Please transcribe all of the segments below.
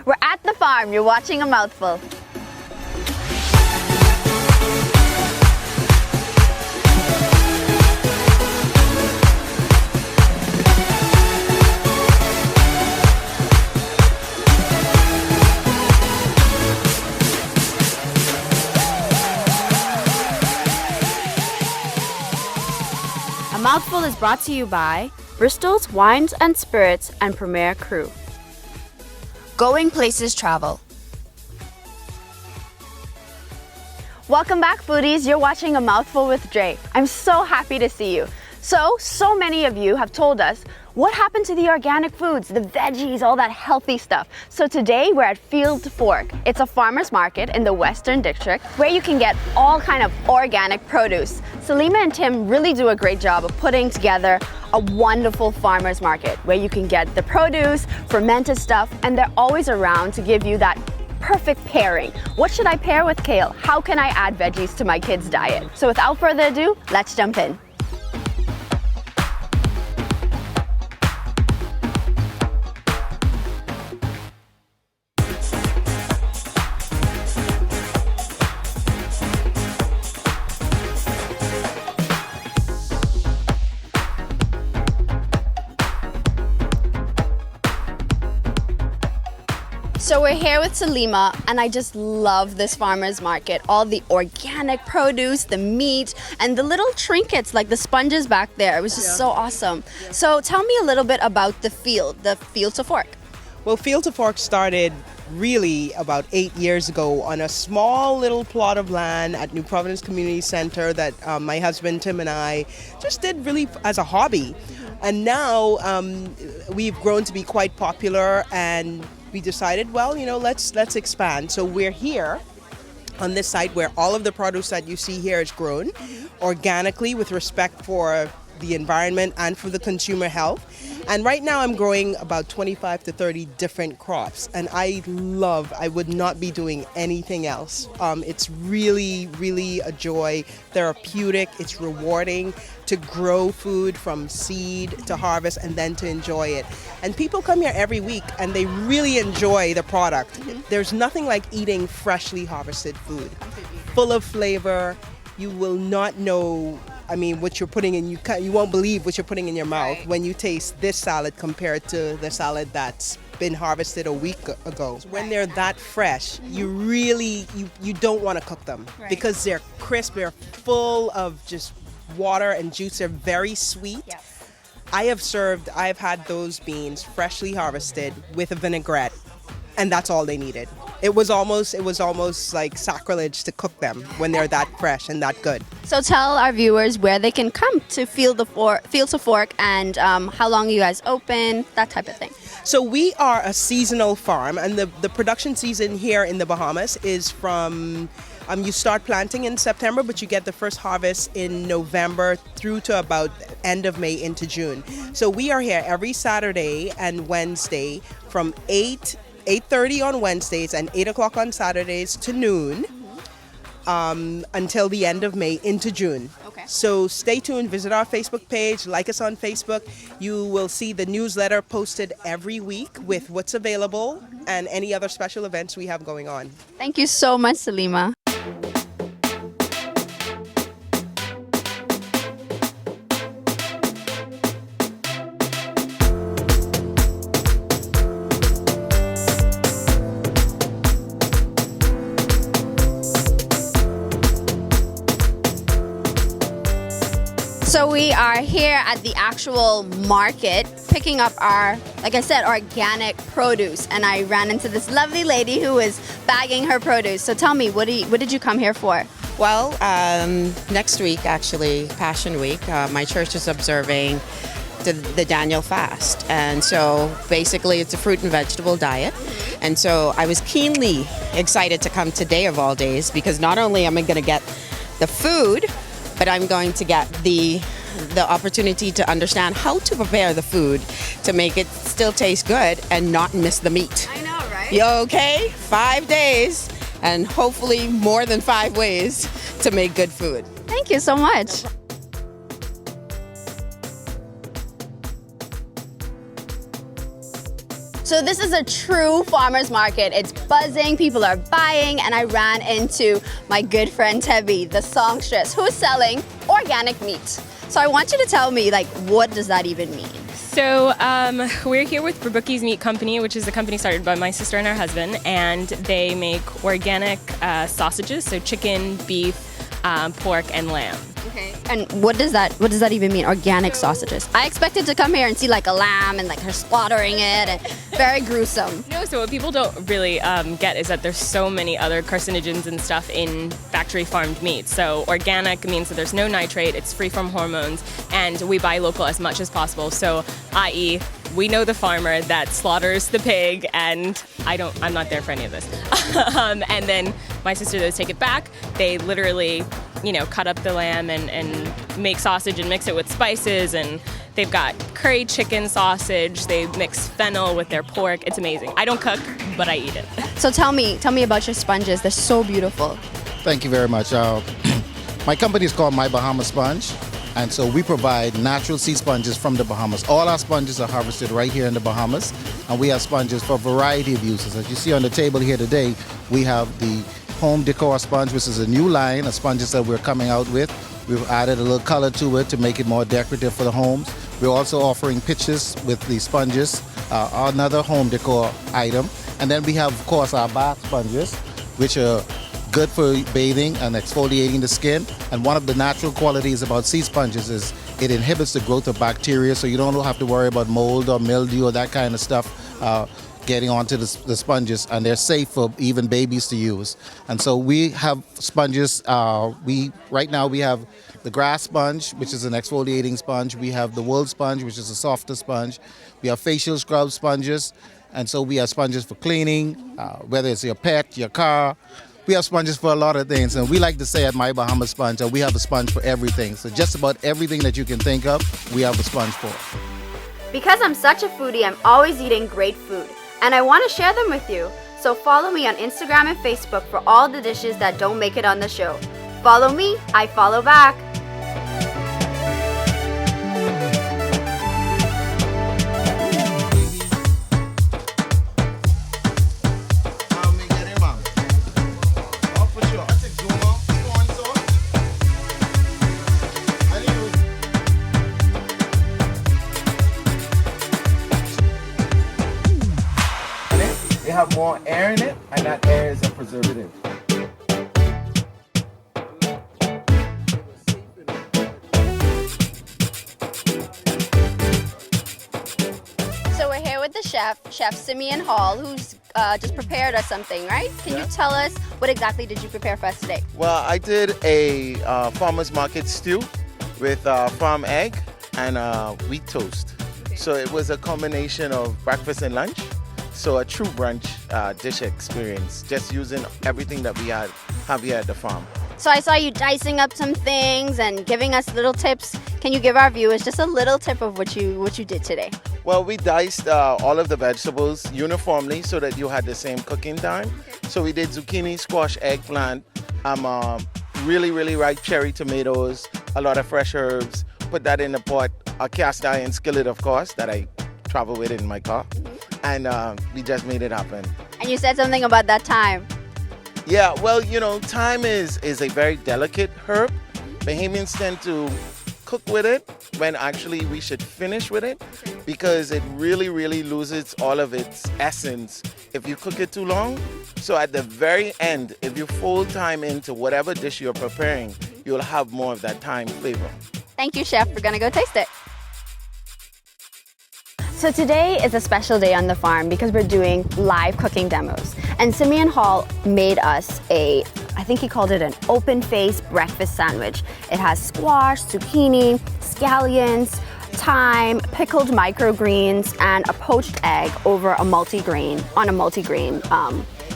We're at the farm. You're watching A Mouthful. A Mouthful is brought to you by Bristol's Wines and Spirits and Premier Crew. Going Places Travel. Welcome back, foodies. You're watching A Mouthful with Dre. I'm so happy to see you. So many of you have told us what happened to the organic foods, the veggies, all that healthy stuff. So today we're at Field to Fork. It's a farmer's market in the Western District where you can get all kind of organic produce. Salima and Tim really do a great job of putting together a wonderful farmer's market where you can get the produce, fermented stuff, and they're always around to give you that perfect pairing. What should I pair with kale? How can I add veggies to my kids' diet? So without further ado, let's jump in. So we're here with Salima, and I just love this farmer's market. All the organic produce, the meat, and the little trinkets like the sponges back there. It was just so awesome. So tell me a little bit about the Field to Fork. Well, Field to Fork started really about 8 years ago on a small little plot of land at New Providence Community Center that my husband Tim and I just did really as a hobby. And now we've grown to be quite popular, and we decided, well, let's expand. So we're here on this site where all of the produce that you see here is grown organically with respect for the environment and for the consumer health. And right now I'm growing about 25 to 30 different crops, and I would not be doing anything else. It's really, really a joy, therapeutic, it's rewarding to grow food from seed to harvest and then to enjoy it. And people come here every week and they really enjoy the product. There's nothing like eating freshly harvested food, full of flavor. You will not know what you're putting in, you won't believe what you're putting in your mouth when you taste this salad compared to the salad that's been harvested a week ago. When they're that fresh, you really, you don't want to cook them because they're crisp, they're full of just water and juice, they're very sweet. Yes. I've had those beans freshly harvested with a vinaigrette, and that's all they needed. It was almost like sacrilege to cook them when they're that fresh and that good. So tell our viewers where they can come to Field to Fork and how long you guys open, that type of thing. So we are a seasonal farm, and the production season here in the Bahamas is from, you start planting in September, but you get the first harvest in November through to about end of May into June. So we are here every Saturday and Wednesday from 8:30 on Wednesdays and 8 o'clock on Saturdays to noon until the end of May into June. Okay. So stay tuned, visit our Facebook page, like us on Facebook. You will see the newsletter posted every week with what's available and any other special events we have going on. Thank you so much, Salima. So we are here at the actual market picking up our, like I said, organic produce, and I ran into this lovely lady who was bagging her produce. So tell me, what did you come here for? Well, next week, actually, Passion Week, my church is observing the Daniel fast, and so basically it's a fruit and vegetable diet. And so I was keenly excited to come today of all days, because not only am I going to get the food, but I'm going to get the opportunity to understand how to prepare the food to make it still taste good and not miss the meat. I know, right? You okay? 5 days and hopefully more than 5 ways to make good food. Thank you so much. So this is a true farmer's market. It's buzzing, people are buying, and I ran into my good friend Tebby, the songstress, who's selling organic meat. So I want you to tell me, like, what does that even mean? So we're here with Burbuki's Meat Company, which is a company started by my sister and her husband, and they make organic sausages, so chicken, beef, pork, and lamb. Okay. And what does that even mean? Organic sausages. I expected to come here and see like a lamb and like her slaughtering it, and very gruesome. No, so what people don't really get is that there's so many other carcinogens and stuff in factory farmed meat. So organic means that there's no nitrate, it's free from hormones, and we buy local as much as possible. So, i.e., we know the farmer that slaughters the pig, and I'm not there for any of this. And then my sister, those take it back. They literally, cut up the lamb and make sausage and mix it with spices, and they've got curry chicken sausage. They mix fennel with their pork. It's amazing. I don't cook, but I eat it. So tell me about your sponges. They're so beautiful. Thank you very much. My company is called My Bahamas Sponge, and so we provide natural sea sponges from the Bahamas. All our sponges are harvested right here in the Bahamas, and we have sponges for a variety of uses. As you see on the table here today, we have the home decor sponge, which is a new line of sponges that we're coming out with. We've added a little color to it to make it more decorative for the homes. We're also offering pitches with the sponges, another home decor item. And then we have, of course, our bath sponges, which are good for bathing and exfoliating the skin. And one of the natural qualities about sea sponges is it inhibits the growth of bacteria, so you don't have to worry about mold or mildew or that kind of stuff getting onto the sponges, and they're safe for even babies to use. And so we have sponges. Right now we have the grass sponge, which is an exfoliating sponge. We have the wool sponge, which is a softer sponge. We have facial scrub sponges, and so we have sponges for cleaning, whether it's your pet, your car. We have sponges for a lot of things, and we like to say at My Bahamas Sponge that we have a sponge for everything. So just about everything that you can think of, we have a sponge for. Because I'm such a foodie, I'm always eating great food, and I want to share them with you. So follow me on Instagram and Facebook for all the dishes that don't make it on the show. Follow me, I follow back. They have more air in it, and that air is a preservative. So we're here with the Chef Simeon Hall, who's just prepared us something, right? Can you tell us what exactly did you prepare for us today? Well, I did a farmer's market stew with farm egg and wheat toast. So it was a combination of breakfast and lunch. So a true brunch dish experience, just using everything that we have here at the farm. So I saw you dicing up some things and giving us little tips. Can you give our viewers just a little tip of what you did today? Well, we diced all of the vegetables uniformly so that you had the same cooking time. So we did zucchini, squash, eggplant, really, really ripe cherry tomatoes, a lot of fresh herbs. Put that in a pot, a cast iron skillet, of course, that I travel with in my car. And we just made it happen. And you said something about that time. Yeah, well, thyme is a very delicate herb. Bahamians tend to cook with it when actually we should finish with it because it really, really loses all of its essence if you cook it too long. So at the very end, if you fold thyme into whatever dish you're preparing, you'll have more of that thyme flavor. Thank you, Chef. We're gonna go taste it. So today is a special day on the farm because we're doing live cooking demos. And Simeon Hall made us I think he called it an open-faced breakfast sandwich. It has squash, zucchini, scallions, thyme, pickled microgreens, and a poached egg over a multigrain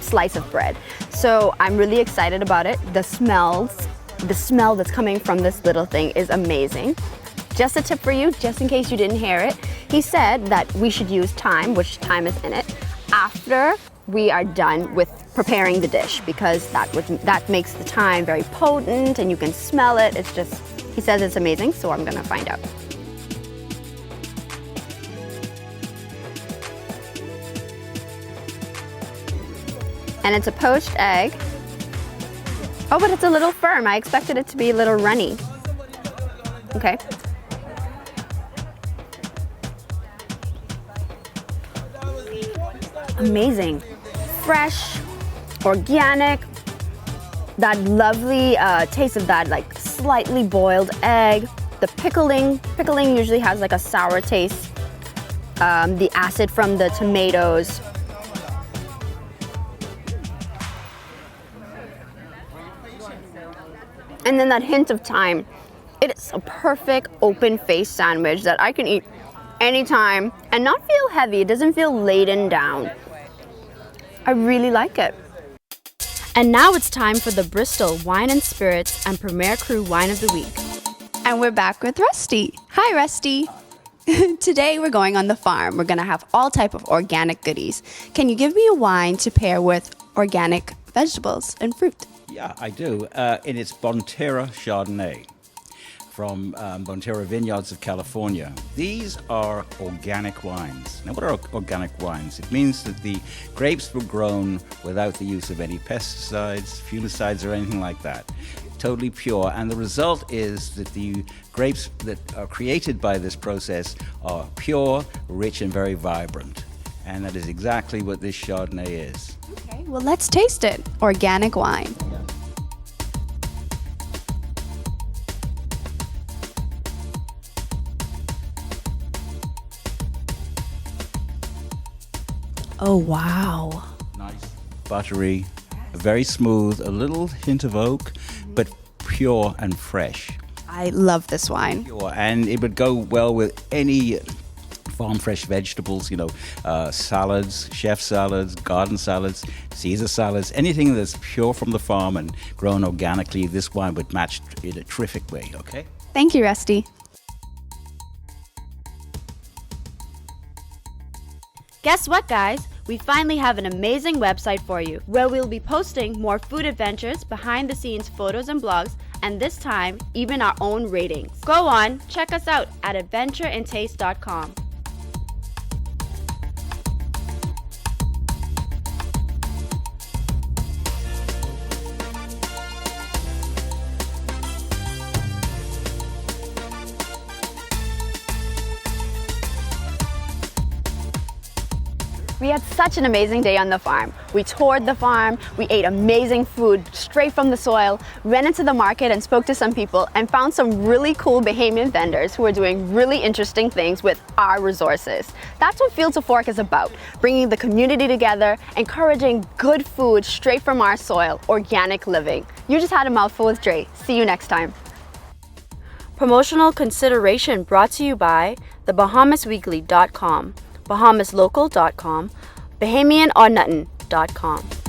slice of bread. So I'm really excited about it. The smell that's coming from this little thing is amazing. Just a tip for you, just in case you didn't hear it, he said that we should use thyme, which thyme is in it, after we are done with preparing the dish because that makes the thyme very potent and you can smell it. He says it's amazing, so I'm gonna find out. And it's a poached egg. Oh, but it's a little firm. I expected it to be a little runny. Okay. Amazing. Fresh, organic, that lovely taste of that like slightly boiled egg. The pickling usually has like a sour taste. The acid from the tomatoes. And then that hint of thyme. It is a perfect open-faced sandwich that I can eat anytime and not feel heavy. It doesn't feel laden down. I really like it. And now it's time for the Bristol Wine and Spirits and Premier Cru Wine of the Week. And we're back with Rusty. Hi, Rusty. Today we're going on the farm. We're gonna have all type of organic goodies. Can you give me a wine to pair with organic vegetables and fruit? Yeah, I do. And it's Bonterra Chardonnay from Bonterra Vineyards of California. These are organic wines. Now, what are organic wines? It means that the grapes were grown without the use of any pesticides, fungicides, or anything like that. Totally pure. And the result is that the grapes that are created by this process are pure, rich, and very vibrant. And that is exactly what this Chardonnay is. Okay, well, let's taste it. Organic wine. Oh, wow. Nice, buttery, very smooth, a little hint of oak, but pure and fresh. I love this wine. Pure, and it would go well with any farm fresh vegetables, salads, chef salads, garden salads, Caesar salads, anything that's pure from the farm and grown organically. This wine would match in a terrific way, okay? Thank you, Rusty. Guess what, guys? We finally have an amazing website for you where we'll be posting more food adventures, behind the scenes photos and blogs, and this time, even our own ratings. Go on, check us out at adventureandtaste.com. We had such an amazing day on the farm. We toured the farm, we ate amazing food straight from the soil, ran into the market and spoke to some people, and found some really cool Bahamian vendors who are doing really interesting things with our resources. That's what Field to Fork is about, bringing the community together, encouraging good food straight from our soil, organic living. You just had a mouthful with Dre. See you next time. Promotional consideration brought to you by thebahamasweekly.com, bahamaslocal.com, bahamianonnutton.com.